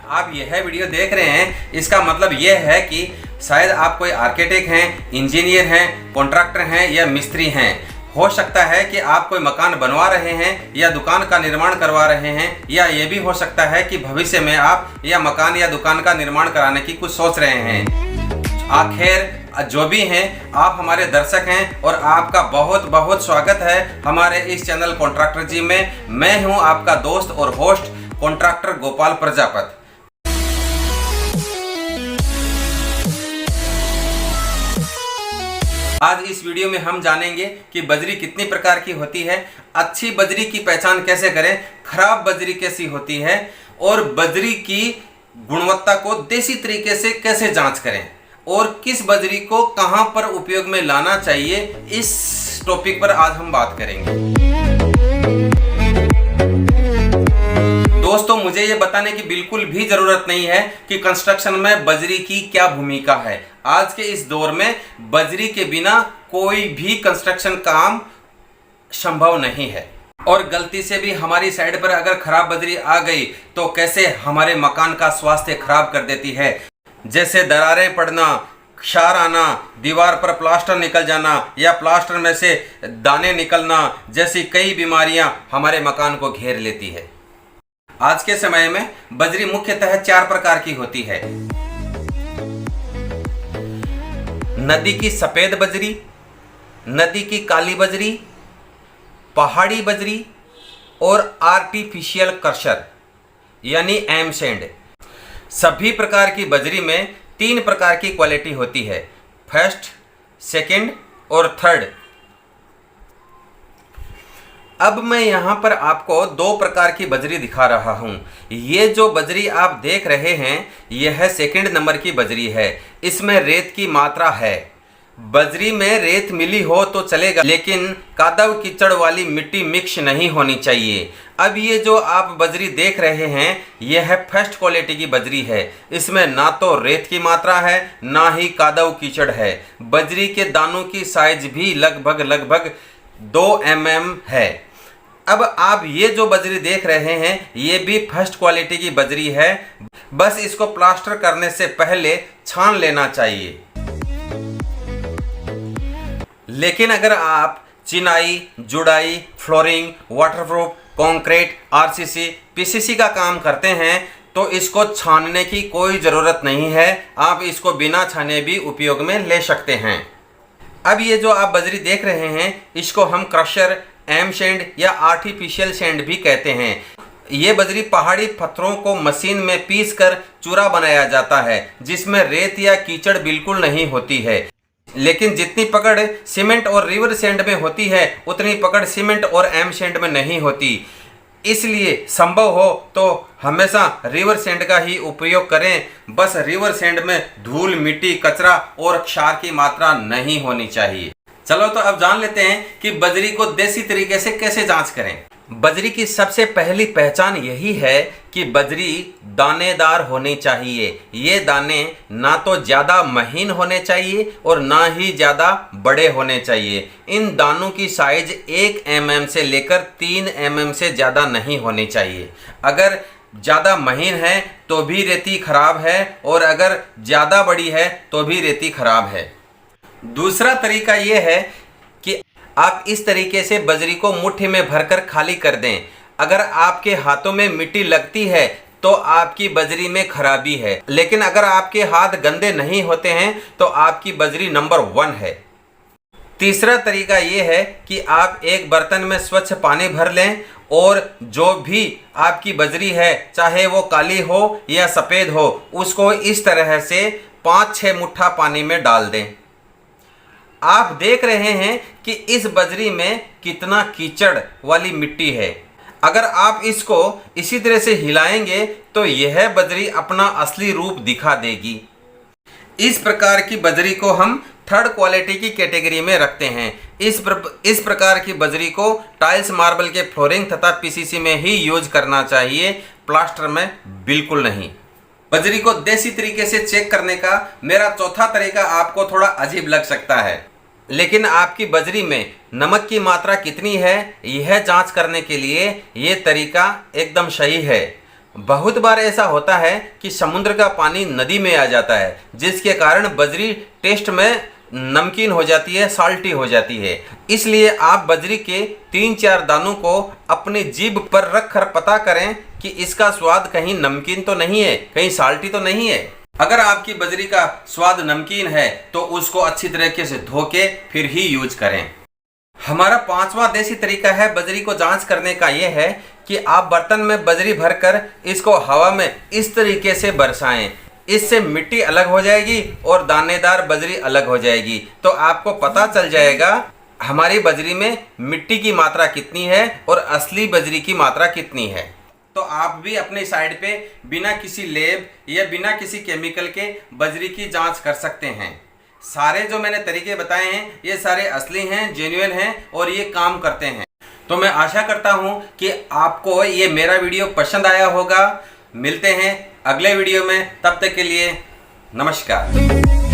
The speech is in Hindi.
आप यह वीडियो देख रहे हैं, इसका मतलब यह है कि शायद आप कोई आर्किटेक्ट हैं, इंजीनियर हैं, कॉन्ट्रैक्टर हैं या मिस्त्री हैं। हो सकता है कि आप कोई मकान बनवा रहे हैं या दुकान का निर्माण करवा रहे हैं, या ये भी हो सकता है कि भविष्य में आप या मकान या दुकान का निर्माण कराने की कुछ सोच रहे हैं। आखिर जो भी हैं, आप हमारे दर्शक हैं और आपका बहुत बहुत स्वागत है हमारे इस चैनल कॉन्ट्रैक्टर जी में। मैं हूं आपका दोस्त और होस्ट कॉन्ट्रैक्टर गोपाल प्रजापत। आज इस वीडियो में हम जानेंगे कि बजरी कितनी प्रकार की होती है, अच्छी बजरी की पहचान कैसे करें, खराब बजरी कैसी होती है और बजरी की गुणवत्ता को देसी तरीके से कैसे जांच करें और किस बजरी को कहां पर उपयोग में लाना चाहिए। इस टॉपिक पर आज हम बात करेंगे। दोस्तों, मुझे ये बताने की बिल्कुल भी जरूरत नहीं है कि कंस्ट्रक्शन में बजरी की क्या भूमिका है। आज के इस दौर में बजरी के बिना कोई भी कंस्ट्रक्शन काम संभव नहीं है, और गलती से भी हमारी साइड पर अगर खराब बजरी आ गई तो कैसे हमारे मकान का स्वास्थ्य खराब कर देती है। जैसे दरारें पड़ना, क्षार आना, दीवार पर प्लास्टर निकल जाना या प्लास्टर में से दाने निकलना जैसी कई बीमारियां हमारे मकान को घेर लेती है। आज के समय में बजरी मुख्यतः 4 प्रकार की होती है। नदी की सफेद बजरी, नदी की काली बजरी, पहाड़ी बजरी और आर्टिफिशियल क्रशर यानी एम सैंड। सभी प्रकार की बजरी में 3 प्रकार की क्वालिटी होती है, फर्स्ट, सेकंड और थर्ड। अब मैं यहां पर आपको 2 प्रकार की बजरी दिखा रहा हूं। ये जो बजरी आप देख रहे हैं यह सेकंड नंबर की बजरी है। इसमें रेत की मात्रा है। बजरी में रेत मिली हो तो चलेगा, लेकिन कादव कीचड़ वाली मिट्टी मिक्स नहीं होनी चाहिए। अब ये जो आप बजरी देख रहे हैं यह फर्स्ट क्वालिटी की बजरी है। इसमें ना तो रेत की मात्रा है ना ही कादव कीचड़ है। बजरी के दानों की साइज भी लगभग 2 mm है। अब आप ये जो बजरी देख रहे हैं ये भी फर्स्ट क्वालिटी की बजरी है। बस इसको प्लास्टर करने से पहले छान लेना चाहिए। लेकिन अगर आप चिनाई, जुड़ाई, flooring, waterproof, concrete, RCC, PCC का काम करते हैं तो इसको छानने की कोई ज़रूरत नहीं है। आप इसको बिना छाने भी उपयोग में ले सकते हैं। अब ये जो आप बजरी देख रहे हैं इसको हम क्रशर, एम सैंड या आर्टिफिशियल सैंड भी कहते हैं। ये बजरी पहाड़ी पत्थरों को मशीन में पीस कर चूरा बनाया जाता है, जिसमें रेत या कीचड़ बिल्कुल नहीं होती है। लेकिन जितनी पकड़ सीमेंट और रिवर सैंड में होती है उतनी पकड़ सीमेंट और एम सैंड में नहीं होती। इसलिए संभव हो तो हमेशा रिवर सैंड का ही उपयोग करें। बस रिवर सैंड में धूल, मिट्टी, कचरा और क्षार की मात्रा नहीं होनी चाहिए। चलो तो अब जान लेते हैं कि बजरी को देसी तरीके से कैसे जांच करें। बजरी की सबसे पहली पहचान यही है कि बजरी दानेदार होनी चाहिए। ये दाने ना तो ज़्यादा महीन होने चाहिए और ना ही ज़्यादा बड़े होने चाहिए। इन दानों की साइज 1 mm से लेकर 3 mm से ज़्यादा नहीं होनी चाहिए। अगर ज़्यादा महीन है तो भी रेती खराब है और अगर ज़्यादा बड़ी है तो भी रेती खराब है। दूसरा तरीका ये है कि आप इस तरीके से बजरी को मुट्ठी में भरकर खाली कर दें। अगर आपके हाथों में मिट्टी लगती है तो आपकी बजरी में खराबी है, लेकिन अगर आपके हाथ गंदे नहीं होते हैं तो आपकी बजरी नंबर 1 है। तीसरा तरीका ये है कि आप एक बर्तन में स्वच्छ पानी भर लें और जो भी आपकी बजरी है, चाहे वो काली हो या सफ़ेद हो, उसको इस तरह से 5-6 मुट्ठा पानी में डाल दें। आप देख रहे हैं कि इस बजरी में कितना कीचड़ वाली मिट्टी है। अगर आप इसको इसी तरह से हिलाएंगे तो यह बजरी अपना असली रूप दिखा देगी। इस प्रकार की बजरी को हम थर्ड क्वालिटी की कैटेगरी में रखते हैं। इस प्रकार की बजरी को टाइल्स, मार्बल के फ्लोरिंग तथा पीसीसी में ही यूज करना चाहिए, प्लास्टर में बिल्कुल नहीं। बजरी को देसी तरीके से चेक करने का मेरा चौथा तरीका आपको थोड़ा अजीब लग सकता है, लेकिन आपकी बजरी में नमक की मात्रा कितनी है यह जांच करने के लिए ये तरीका एकदम सही है। बहुत बार ऐसा होता है कि समुद्र का पानी नदी में आ जाता है, जिसके कारण बजरी टेस्ट में नमकीन हो जाती है, साल्टी हो जाती है। इसलिए आप बजरी के 3-4 दानों को अपनी जीभ पर रख कर पता करें कि इसका स्वाद कहीं नमकीन तो नहीं है, कहीं साल्टी तो नहीं है। अगर आपकी बजरी का स्वाद नमकीन है तो उसको अच्छी तरीके से धो के फिर ही यूज करें। हमारा 5वां देसी तरीका है बजरी को जांच करने का, यह है कि आप बर्तन में बजरी भरकर इसको हवा में इस तरीके से बरसाएं। इससे मिट्टी अलग हो जाएगी और दानेदार बजरी अलग हो जाएगी। तो आपको पता चल जाएगा हमारी बजरी में मिट्टी की मात्रा कितनी है और असली बजरी की मात्रा कितनी है। तो आप भी अपनी साइड पे बिना किसी लेब या बिना किसी केमिकल के बजरी की जांच कर सकते हैं। सारे जो मैंने तरीके बताए हैं ये सारे असली हैं, जेन्युइन हैं और ये काम करते हैं। तो मैं आशा करता हूँ कि आपको ये मेरा वीडियो पसंद आया होगा। मिलते हैं अगले वीडियो में, तब तक के लिए नमस्कार।